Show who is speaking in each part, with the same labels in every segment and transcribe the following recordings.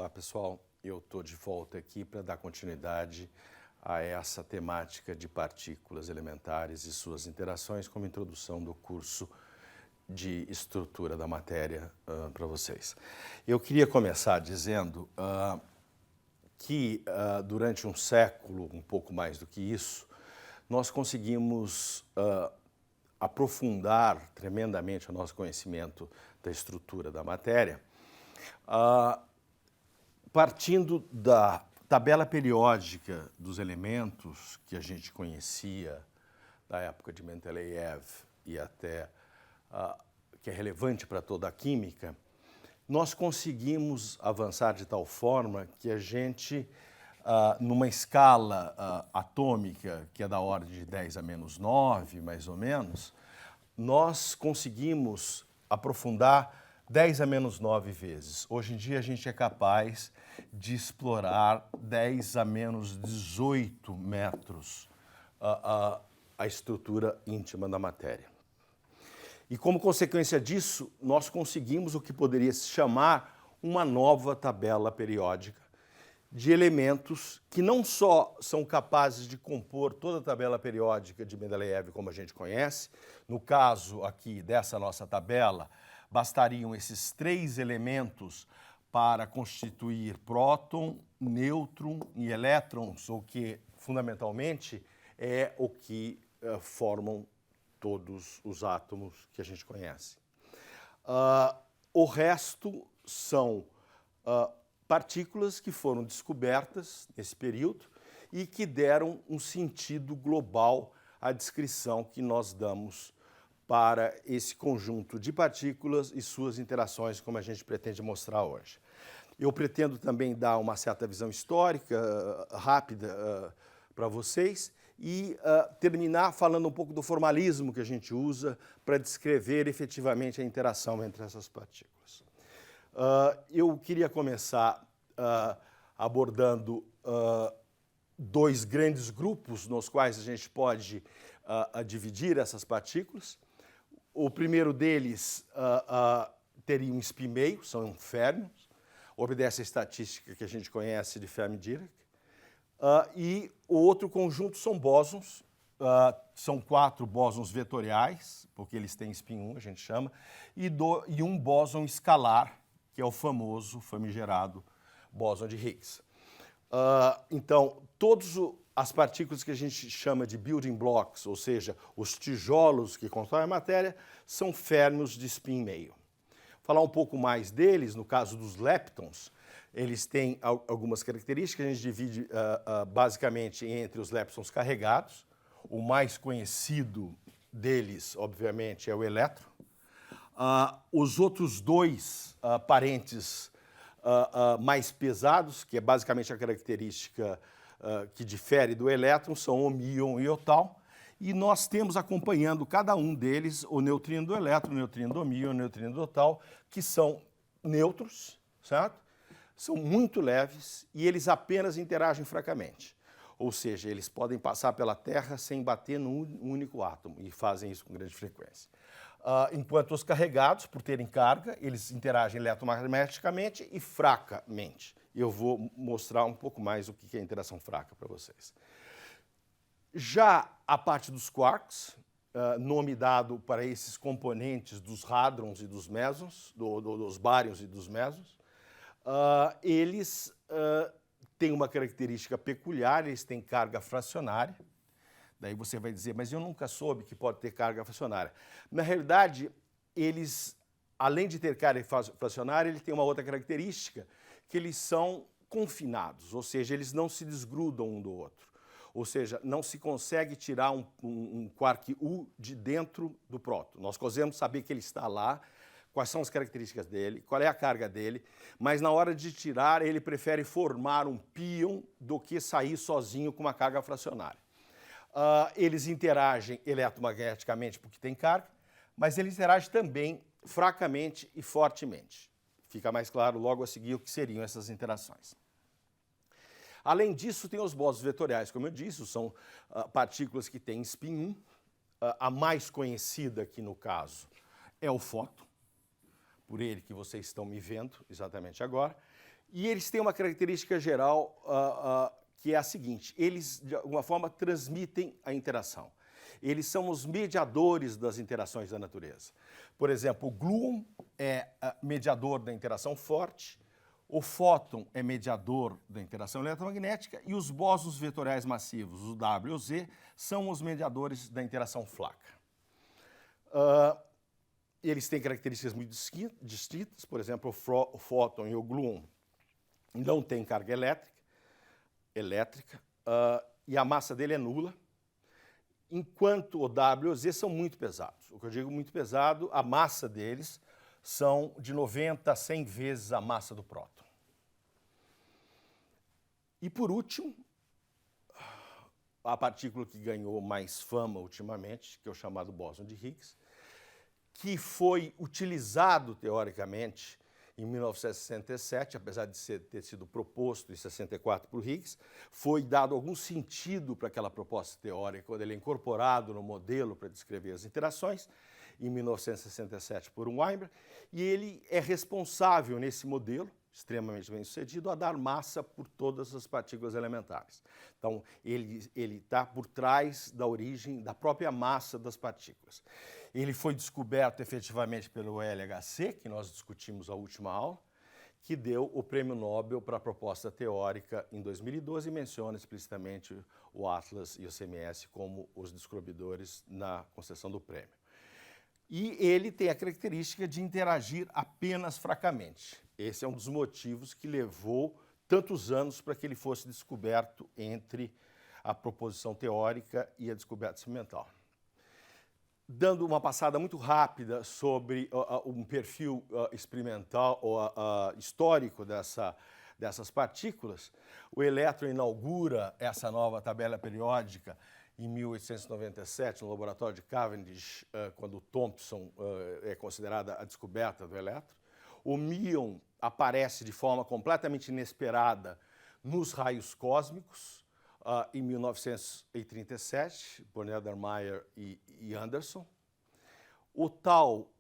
Speaker 1: Olá, pessoal. Eu estou de volta aqui para dar continuidade a essa temática de partículas elementares e suas interações como introdução do curso de estrutura da matéria para vocês. Eu queria começar dizendo que durante um século, um pouco mais do que isso, nós conseguimos aprofundar tremendamente o nosso conhecimento da estrutura da matéria, partindo da tabela periódica dos elementos que a gente conhecia da época de Mendeleev e até que é relevante para toda a química, nós conseguimos avançar de tal forma que a gente, numa escala atômica, que é da ordem de 10 a menos 9, mais ou menos, nós conseguimos aprofundar 10 a menos 9 vezes. Hoje em dia a gente é capaz de explorar 10 a menos 18 metros a estrutura íntima da matéria. E como consequência disso, nós conseguimos o que poderia se chamar uma nova tabela periódica de elementos que não só são capazes de compor toda a tabela periódica de Mendeleev como a gente conhece, no caso aqui dessa nossa tabela, bastariam esses 3 elementos para constituir próton, nêutron e elétrons, o que fundamentalmente é o que formam todos os átomos que a gente conhece. O resto são partículas que foram descobertas nesse período e que deram um sentido global à descrição que nós damos para esse conjunto de partículas e suas interações, como a gente pretende mostrar hoje. Eu pretendo também dar uma certa visão histórica rápida para vocês e terminar falando um pouco do formalismo que a gente usa para descrever efetivamente a interação entre essas partículas. Eu queria começar abordando 2 grandes grupos nos quais a gente pode dividir essas partículas. O primeiro deles teria um spin-meio, são férmions, obedece à estatística que a gente conhece de Fermi-Dirac. E o outro conjunto são bósons, são 4 bósons vetoriais, porque eles têm spin 1, a gente chama, e um bóson escalar, que é o famoso, famigerado bóson de Higgs. Então, todas as partículas que a gente chama de building blocks, ou seja, os tijolos que constroem a matéria, são férmions de spin meio. Falar um pouco mais deles, no caso dos leptons, eles têm algumas características, a gente divide basicamente entre os leptons carregados. O mais conhecido deles, obviamente, é o elétron. Os outros 2 parentes mais pesados, que é basicamente a característica que difere do elétron, são o míon e o tal. E nós temos acompanhando cada um deles o neutrino do elétron, o neutrino do míon, o neutrino do tal, que são nêutrons, certo? São muito leves e eles apenas interagem fracamente. Ou seja, eles podem passar pela Terra sem bater num único átomo e fazem isso com grande frequência. Enquanto os carregados, por terem carga, eles interagem eletromagneticamente e fracamente. Eu vou mostrar um pouco mais o que é interação fraca para vocês. Já a parte dos quarks, nome dado para esses componentes dos hadrons e dos mesons, dos bárions e dos mesons, eles têm uma característica peculiar, eles têm carga fracionária. Daí você vai dizer, mas eu nunca soube que pode ter carga fracionária. Na realidade, eles, além de ter carga fracionária, eles têm uma outra característica, que eles são confinados, ou seja, eles não se desgrudam um do outro. Ou seja, não se consegue tirar um quark U de dentro do próton. Nós conseguimos saber que ele está lá, quais são as características dele, qual é a carga dele, mas na hora de tirar, ele prefere formar um pion do que sair sozinho com uma carga fracionária. Eles interagem eletromagneticamente porque tem carga, mas eles interagem também fracamente e fortemente. Fica mais claro logo a seguir o que seriam essas interações. Além disso, tem os bósons vetoriais, como eu disse, são partículas que têm spin 1. A mais conhecida aqui no caso é o fóton, por ele que vocês estão me vendo exatamente agora. E eles têm uma característica geral que é a seguinte: eles, de alguma forma, transmitem a interação. Eles são os mediadores das interações da natureza. Por exemplo, o gluon é mediador da interação forte, o fóton é mediador da interação eletromagnética e os bósons vetoriais massivos, o W e o Z, são os mediadores da interação fraca. Eles têm características muito distintas, por exemplo, o fóton e o gluon não têm carga elétrica e a massa dele é nula, enquanto o W e o Z são muito pesados. O que eu digo muito pesado, a massa deles são de 90 a 100 vezes a massa do próton. E, por último, a partícula que ganhou mais fama ultimamente, que é o chamado bóson de Higgs, que foi utilizado, teoricamente, em 1967, apesar de ter sido proposto em 64 por Higgs, foi dado algum sentido para aquela proposta teórica quando ele é incorporado no modelo para descrever as interações, em 1967 por Weinberg, e ele é responsável nesse modelo, extremamente bem sucedido, a dar massa por todas as partículas elementares. Então, ele está por trás da origem da própria massa das partículas. Ele foi descoberto efetivamente pelo LHC, que nós discutimos a última aula, que deu o prêmio Nobel para a proposta teórica em 2012 e menciona explicitamente o Atlas e o CMS como os descobridores na concessão do prêmio. E ele tem a característica de interagir apenas fracamente. Esse é um dos motivos que levou tantos anos para que ele fosse descoberto entre a proposição teórica e a descoberta experimental. Dando uma passada muito rápida sobre um perfil experimental ou histórico dessas partículas, o elétron inaugura essa nova tabela periódica em 1897, no laboratório de Cavendish, quando Thomson é considerada a descoberta do elétron. O míon aparece de forma completamente inesperada nos raios cósmicos, em 1937, por Neddermeyer e Anderson. O tau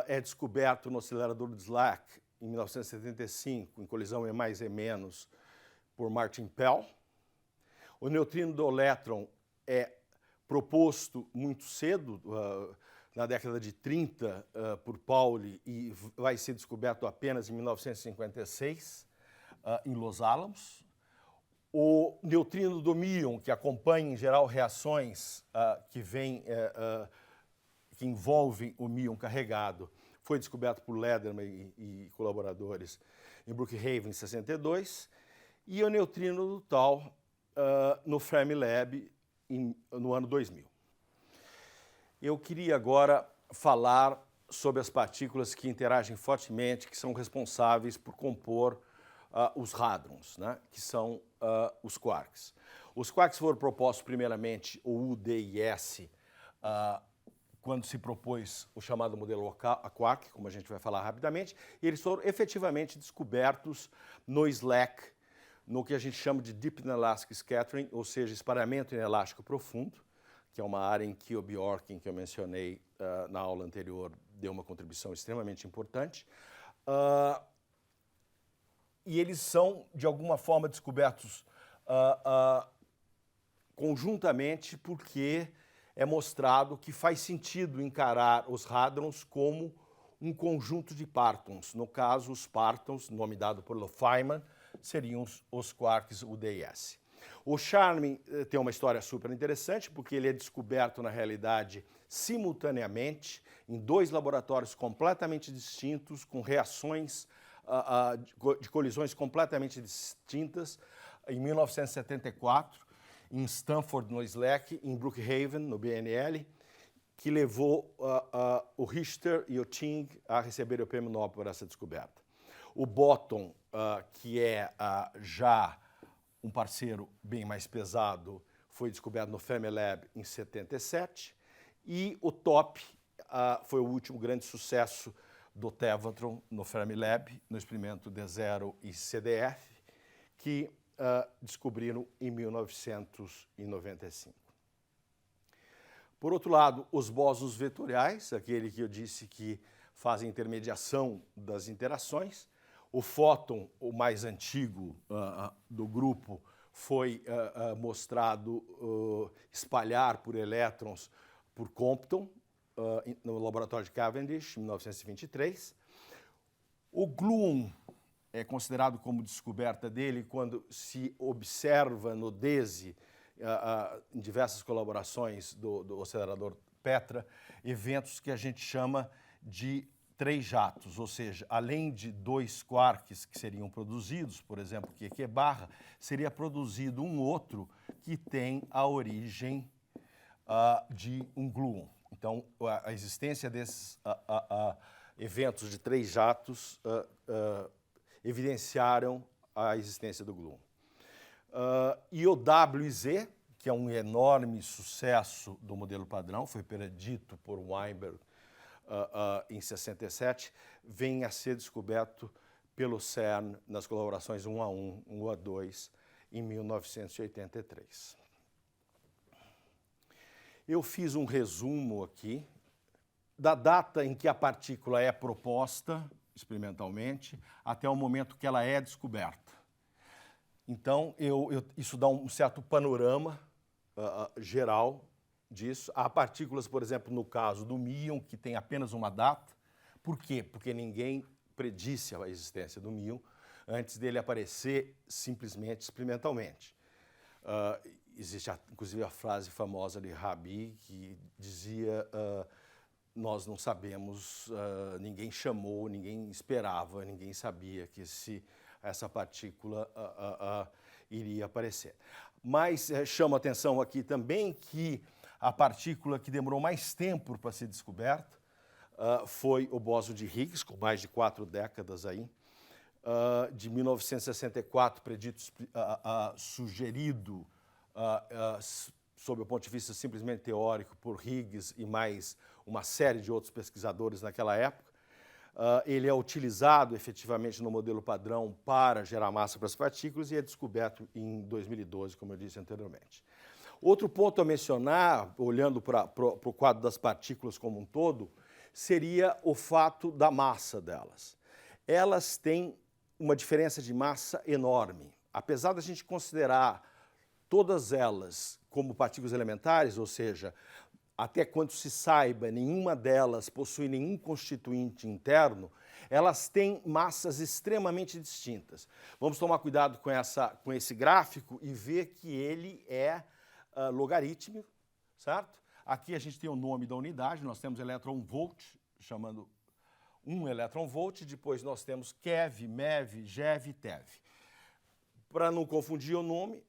Speaker 1: é descoberto no acelerador de Dirac em 1975, em colisão E+E-, por Martin Pell. O neutrino do elétron é proposto muito cedo, na década de 30, por Pauli, e vai ser descoberto apenas em 1956, em Los Alamos. O neutrino do míon, que acompanha, em geral, reações que envolvem o míon carregado, foi descoberto por Lederman e colaboradores em Brookhaven, em 62, e o neutrino do tau no Fermilab, no ano 2000. Eu queria agora falar sobre as partículas que interagem fortemente, que são responsáveis por compor os hadrons, né, que são os quarks. Os quarks foram propostos primeiramente, o U, D e S, quando se propôs o chamado modelo quark, como a gente vai falar rapidamente, e eles foram efetivamente descobertos no SLAC, no que a gente chama de Deep Inelastic Scattering, ou seja, espalhamento inelástico profundo, que é uma área em que o Bjorken, que eu mencionei na aula anterior, deu uma contribuição extremamente importante. E eles são, de alguma forma, descobertos conjuntamente porque é mostrado que faz sentido encarar os hadrons como um conjunto de partons. No caso, os partons, nome dado por Feynman, seriam os quarks UDS. O Charming tem uma história super interessante, porque ele é descoberto, na realidade, simultaneamente, em dois laboratórios completamente distintos, com reações de colisões completamente distintas, em 1974, em Stanford, no SLAC, em Brookhaven, no BNL, que levou o Richter e o Ting a receber o prêmio Nobel por essa descoberta. O Bottom, que é já um parceiro bem mais pesado, foi descoberto no Fermilab em 77, e o Top foi o último grande sucesso do Tevatron no Fermilab, no experimento D0 e CDF, que descobriram em 1995. Por outro lado, os bósons vetoriais, aquele que eu disse que fazem intermediação das interações. O fóton, o mais antigo do grupo, foi mostrado espalhar por elétrons por Compton, no laboratório de Cavendish, em 1923. O gluon é considerado como descoberta dele quando se observa no DESI, em diversas colaborações do acelerador Petra, eventos que a gente chama de 3 jatos, ou seja, além de 2 quarks que seriam produzidos, por exemplo, QQ barra, seria produzido um outro que tem a origem de um gluon. Então, a existência desses eventos de 3 jatos evidenciaram a existência do gluon. E o WZ, que é um enorme sucesso do modelo padrão, foi predito por Weinberg em 67, vem a ser descoberto pelo CERN nas colaborações 1 a 1, 1 a 2, em 1983. Eu fiz um resumo aqui da data em que a partícula é proposta experimentalmente até o momento que ela é descoberta. Então, isso dá um certo panorama geral disso. Há partículas, por exemplo, no caso do míon, que tem apenas uma data. Por quê? Porque ninguém predisse a existência do míon antes dele aparecer simplesmente experimentalmente. Existe, inclusive, a frase famosa de Rabi, que dizia nós não sabemos, ninguém chamou, ninguém esperava, ninguém sabia que essa partícula iria aparecer. Mas chama atenção aqui também que a partícula que demorou mais tempo para ser descoberta foi o bóson de Higgs, com mais de 4 décadas aí, de 1964, predito, sugerido, sob o ponto de vista simplesmente teórico, por Higgs e mais uma série de outros pesquisadores naquela época. Ele é utilizado efetivamente no modelo padrão para gerar massa para as partículas e é descoberto em 2012, como eu disse anteriormente. Outro ponto a mencionar, olhando para o quadro das partículas como um todo, seria o fato da massa delas. Elas têm uma diferença de massa enorme. Apesar da gente considerar todas elas como partículas elementares, ou seja, até quanto se saiba, nenhuma delas possui nenhum constituinte interno, elas têm massas extremamente distintas. Vamos tomar cuidado com esse gráfico e ver que ele é logarítmico, certo? Aqui a gente tem o nome da unidade, nós temos elétron-volt, chamando 1 elétron-volt, depois nós temos keV, meV, GeV e TeV. Para não confundir o nome,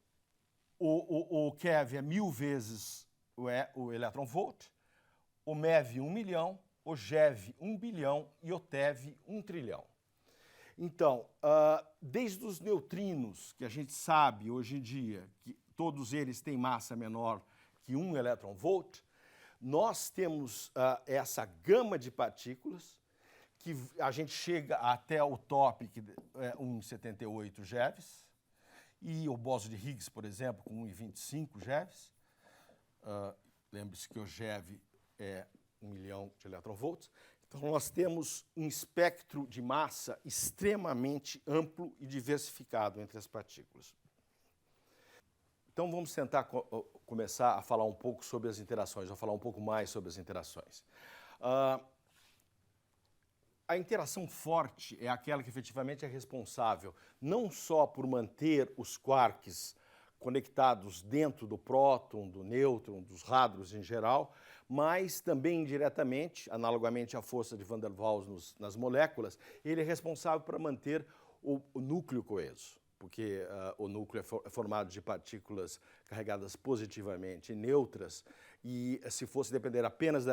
Speaker 1: o keV é 1000 vezes o elétron-volt, o meV 1 milhão, o GeV 1 bilhão e o TeV 1 trilhão. Então, desde os neutrinos, que a gente sabe hoje em dia que todos eles têm massa menor que 1 elétron-volt, nós temos essa gama de partículas que a gente chega até o top, que é 1,78 GeVs, e o bóson de Higgs, por exemplo, com 1,25 GeVs. Lembre-se que o GeV é 1 milhão de elétron-volts. Então, nós temos um espectro de massa extremamente amplo e diversificado entre as partículas. Então, vamos tentar começar a falar um pouco sobre as interações, vou falar um pouco mais sobre as interações. A interação forte é aquela que efetivamente é responsável não só por manter os quarks conectados dentro do próton, do nêutron, dos hadrons em geral, mas também indiretamente, analogamente à força de Van der Waals nas moléculas, ele é responsável para manter o núcleo coeso, porque o núcleo é formado de partículas carregadas positivamente e neutras, e se fosse depender apenas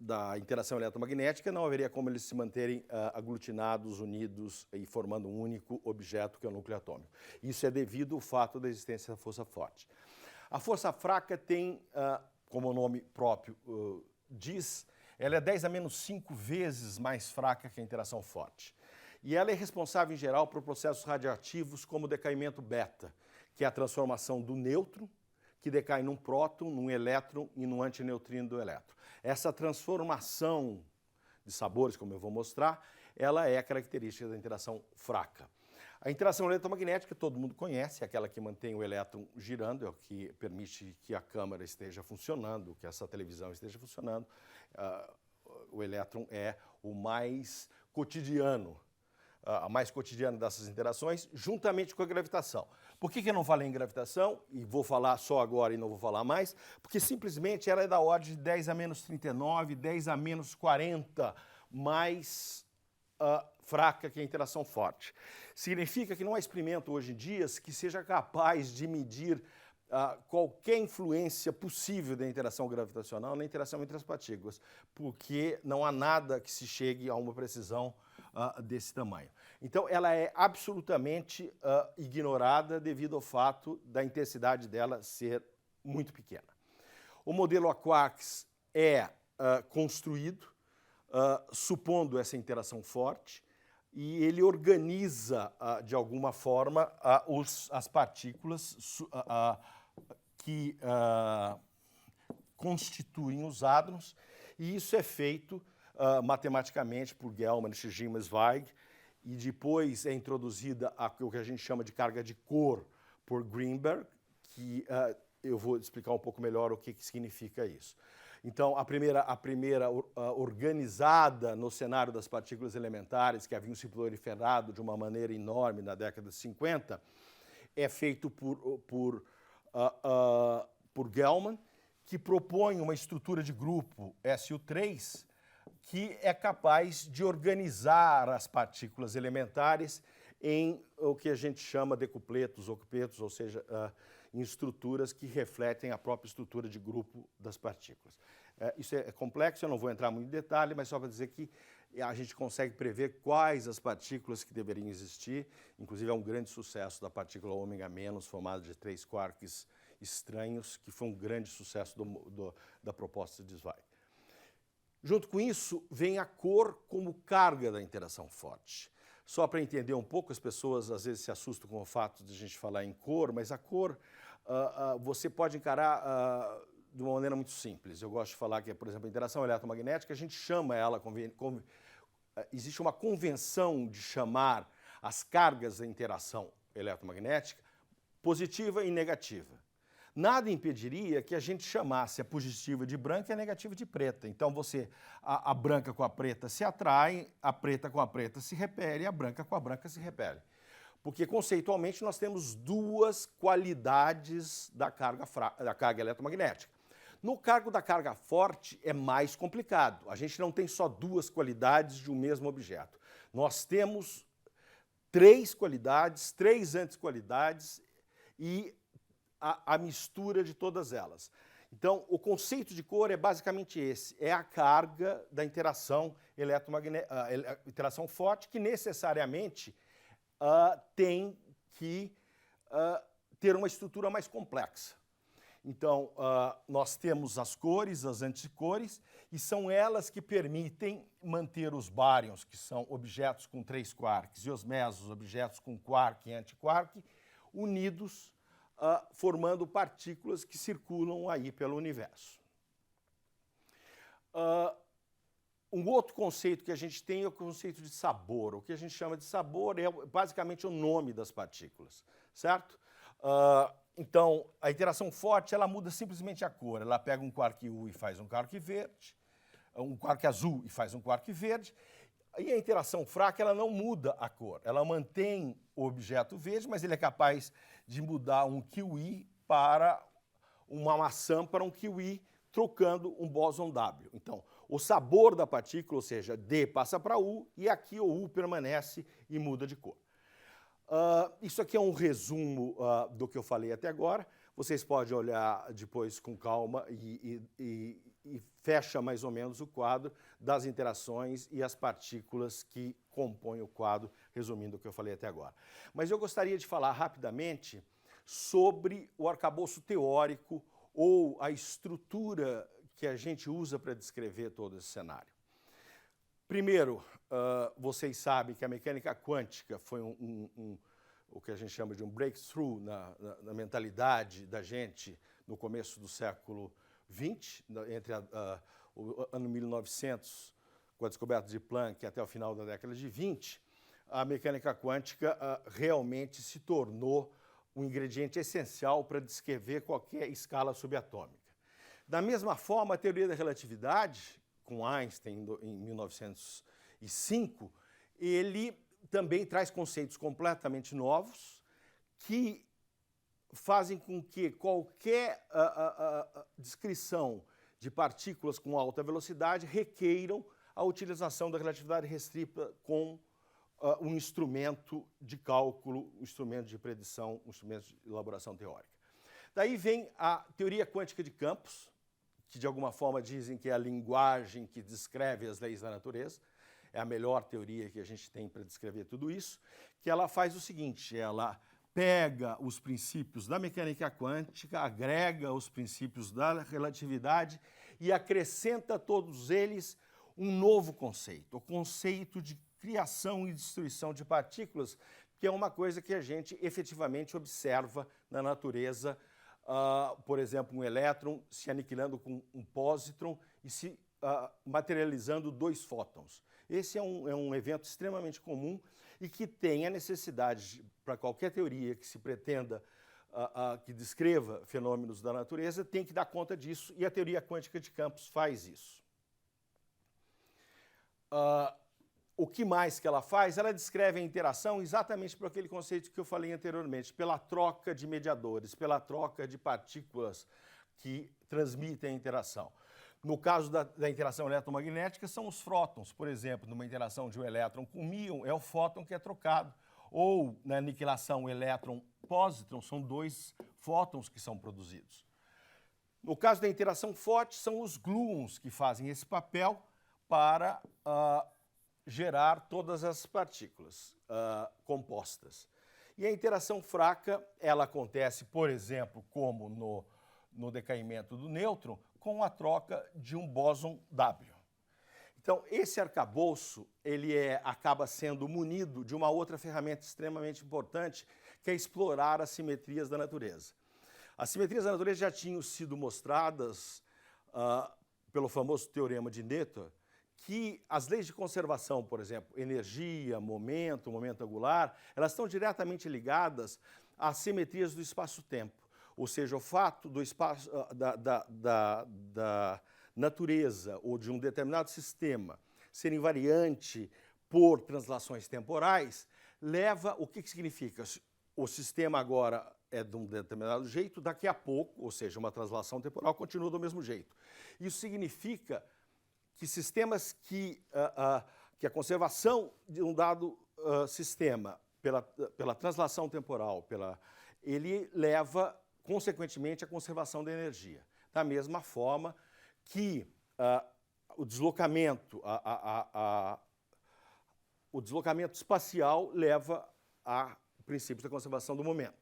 Speaker 1: da interação eletromagnética, não haveria como eles se manterem aglutinados, unidos e formando um único objeto, que é o núcleo atômico. Isso é devido ao fato da existência da força forte. A força fraca tem, como o nome próprio diz, ela é 10 a menos 5 vezes mais fraca que a interação forte. E ela é responsável, em geral, por processos radioativos como o decaimento beta, que é a transformação do nêutron, que decai num próton, num elétron e num antineutrino do elétron. Essa transformação de sabores, como eu vou mostrar, ela é característica da interação fraca. A interação eletromagnética todo mundo conhece, é aquela que mantém o elétron girando, é o que permite que a câmara esteja funcionando, que essa televisão esteja funcionando. O elétron é o mais cotidiano, a mais cotidiana dessas interações, juntamente com a gravitação. Por que eu não falei em gravitação, e vou falar só agora e não vou falar mais? Porque simplesmente ela é da ordem de 10 a menos 39, 10 a menos 40, mais fraca que a interação forte. Significa que não há experimento hoje em dia que seja capaz de medir qualquer influência possível da interação gravitacional na interação entre as partículas, porque não há nada que se chegue a uma precisão desse tamanho. Então, ela é absolutamente ignorada devido ao fato da intensidade dela ser muito pequena. O modelo a quarks é construído supondo essa interação forte e ele organiza, de alguma forma, as partículas que constituem os átomos, e isso é feito matematicamente por Gell-Mann, Shijima e Zweig, e depois é introduzida o que a gente chama de carga de Corr por Greenberg, que eu vou explicar um pouco melhor o que significa isso. Então, a primeira organizada no cenário das partículas elementares, que haviam se proliferado de uma maneira enorme na década de 50, é feito por Gell-Mann, que propõe uma estrutura de grupo SU3 que é capaz de organizar as partículas elementares em o que a gente chama decupletos, octetos, ou seja, em estruturas que refletem a própria estrutura de grupo das partículas. Isso é complexo, eu não vou entrar muito em detalhe, mas só para dizer que a gente consegue prever quais as partículas que deveriam existir, inclusive é um grande sucesso da partícula ômega menos, formada de 3 quarks estranhos, que foi um grande sucesso da proposta de Zweig. Junto com isso, vem a Corr como carga da interação forte. Só para entender um pouco, as pessoas às vezes se assustam com o fato de a gente falar em Corr, mas a Corr você pode encarar de uma maneira muito simples. Eu gosto de falar que, por exemplo, a interação eletromagnética, a gente chama ela, existe uma convenção de chamar as cargas da interação eletromagnética positiva e negativa. Nada impediria que a gente chamasse a positiva de branca e a negativa de preta. Então, a branca com a preta se atrai, a preta com a preta se repele, a branca com a branca se repele. Porque, conceitualmente, nós temos duas qualidades da carga eletromagnética. No caso da carga forte, é mais complicado. A gente não tem só duas qualidades de um mesmo objeto. Nós temos 3 qualidades, 3 antiqualidades e a mistura de todas elas. Então, o conceito de Corr é basicamente esse, é a carga da interação interação forte, que necessariamente tem que ter uma estrutura mais complexa. Então, nós temos as cores, as anticores, e são elas que permitem manter os bárions, que são objetos com 3 quarks, e os mesos, objetos com quark e antiquark, unidos, formando partículas que circulam aí pelo universo. Um outro conceito que a gente tem é o conceito de sabor. O que a gente chama de sabor é basicamente o nome das partículas, certo? Então, a interação forte, ela muda simplesmente a cor. Ela pega um quark U e faz um quark verde, um quark azul e faz um quark verde. E a interação fraca, ela não muda a cor. Ela mantém o objeto verde, mas ele é capaz de mudar um kiwi para uma maçã para um kiwi, trocando um bóson W. Então, o sabor da partícula, ou seja, D passa para U, e aqui o U permanece e muda de cor. Isso aqui é um resumo do que eu falei até agora. Vocês podem olhar depois com calma e fecha mais ou menos o quadro das interações e as partículas que compõem o quadro, resumindo o que eu falei até agora. Mas eu gostaria de falar rapidamente sobre o arcabouço teórico ou a estrutura que a gente usa para descrever todo esse cenário. Primeiro, vocês sabem que a mecânica quântica foi o que a gente chama de um breakthrough na mentalidade da gente no começo do século XX, entre o ano 1900 com a descoberta de Planck até o final da década de 20, a mecânica quântica realmente se tornou um ingrediente essencial para descrever qualquer escala subatômica. Da mesma forma, a teoria da relatividade, com Einstein em 1905, ele também traz conceitos completamente novos que fazem com que qualquer descrição de partículas com alta velocidade requeiram a utilização da relatividade restrita com um instrumento de cálculo, um instrumento de predição, um instrumento de elaboração teórica. Daí vem a teoria quântica de campos, que de alguma forma dizem que é a linguagem que descreve as leis da natureza. É a melhor teoria que a gente tem para descrever tudo isso, que ela faz o seguinte, ela pega os princípios da mecânica quântica, agrega os princípios da relatividade e acrescenta a todos eles um novo conceito, o conceito de criação e destruição de partículas, que é uma coisa que a gente efetivamente observa na natureza, por exemplo, um elétron se aniquilando com um pósitron e se materializando 2 fótons. Esse é um evento extremamente comum e que tem a necessidade, para qualquer teoria que se pretenda que descreva fenômenos da natureza, tem que dar conta disso, e a teoria quântica de campos faz isso. O que mais que ela faz? Ela descreve a interação exatamente por aquele conceito que eu falei anteriormente, pela troca de mediadores, pela troca de partículas que transmitem a interação. No caso da interação eletromagnética, são os fótons. Por exemplo, numa interação de um elétron com um íon, é o fóton que é trocado. Ou na aniquilação elétron-pósitron, são 2 fótons que são produzidos. No caso da interação forte, são os gluons que fazem esse papel para gerar todas as partículas compostas. E a interação fraca, ela acontece, por exemplo, como no decaimento do nêutron, com a troca de um bóson W. Então, esse arcabouço ele acaba sendo munido de uma outra ferramenta extremamente importante, que é explorar as simetrias da natureza. As simetrias da natureza já tinham sido mostradas pelo famoso teorema de Noether, que as leis de conservação, por exemplo, energia, momento angular, elas estão diretamente ligadas às simetrias do espaço-tempo. Ou seja, o fato do espaço da natureza ou de um determinado sistema ser invariante por translações temporais leva, o que significa? O sistema agora é de um determinado jeito, daqui a pouco, ou seja, uma translação temporal, continua do mesmo jeito. Isso significa que sistemas que a conservação de um dado sistema pela translação temporal, ele leva consequentemente, a conservação da energia. Da mesma forma que o deslocamento espacial leva a princípios da conservação do momento.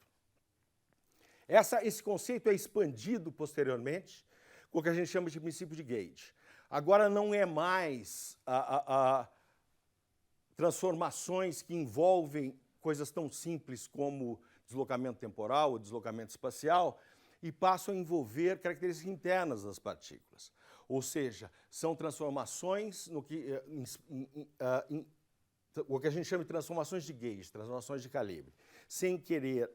Speaker 1: Esse conceito é expandido posteriormente com o que a gente chama de princípio de Gauge. Agora não é mais transformações que envolvem coisas tão simples como deslocamento temporal ou deslocamento espacial, e passam a envolver características internas das partículas. Ou seja, são transformações o que a gente chama de transformações de gauge, transformações de calibre. Sem querer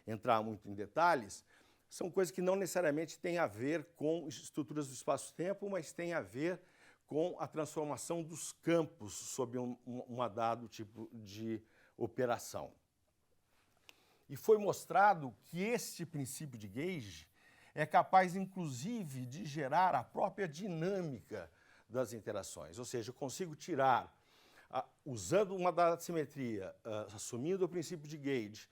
Speaker 1: entrar muito em detalhes, são coisas que não necessariamente têm a ver com estruturas do espaço-tempo, mas têm a ver com a transformação dos campos sob um dado tipo de operação. E foi mostrado que este princípio de Gauge é capaz, inclusive, de gerar a própria dinâmica das interações. Ou seja, eu consigo tirar, usando uma dada simetria, assumindo o princípio de Gauge,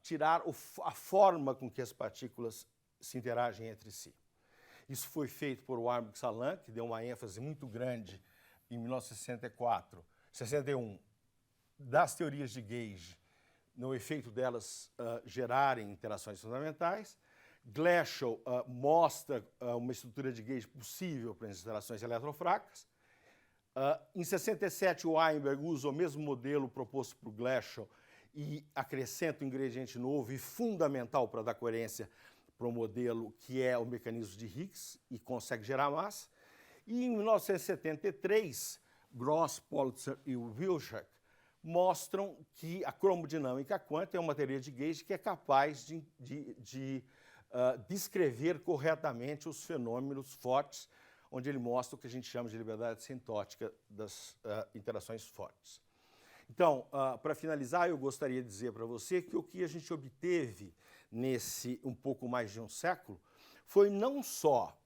Speaker 1: tirar a forma com que as partículas se interagem entre si. Isso foi feito por Warburg Salam, que deu uma ênfase muito grande em 1961, das teorias de Gauge, no efeito delas gerarem interações fundamentais. Gleschel mostra uma estrutura de Gauge possível para as interações eletrofracas. Em 67, o Weinberg usa o mesmo modelo proposto por Gleschel e acrescenta um ingrediente novo e fundamental para dar coerência para o modelo, que é o mecanismo de Higgs, e consegue gerar massa. E em 1973, Gross, Politzer e Wilczek mostram que a cromodinâmica quântica é uma teoria de Gauge que é capaz de descrever corretamente os fenômenos fortes, onde ele mostra o que a gente chama de liberdade sintótica das interações fortes. Então, para finalizar, eu gostaria de dizer para você que o que a gente obteve nesse um pouco mais de um século foi não só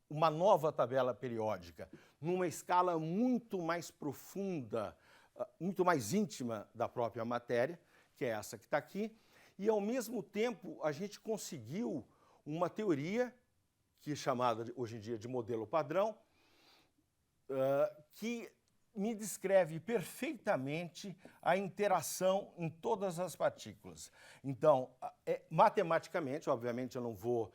Speaker 1: uma nova tabela periódica, numa escala muito mais profunda, muito mais íntima da própria matéria, que é essa que está aqui, e ao mesmo tempo a gente conseguiu uma teoria, que é chamada hoje em dia de modelo padrão, que me descreve perfeitamente a interação em todas as partículas. Então, matematicamente, obviamente eu não vou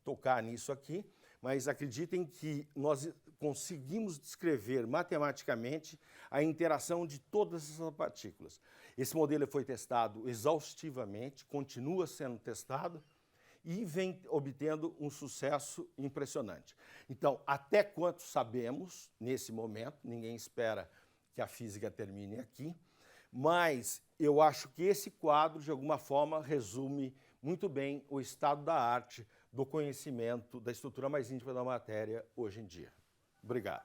Speaker 1: tocar nisso aqui, mas acreditem que nós conseguimos descrever matematicamente a interação de todas essas partículas. Esse modelo foi testado exaustivamente, continua sendo testado, e vem obtendo um sucesso impressionante. Então, até quanto sabemos, nesse momento, ninguém espera que a física termine aqui, mas eu acho que esse quadro, de alguma forma, resume muito bem o estado da arte, do conhecimento, da estrutura mais íntima da matéria hoje em dia. Obrigado.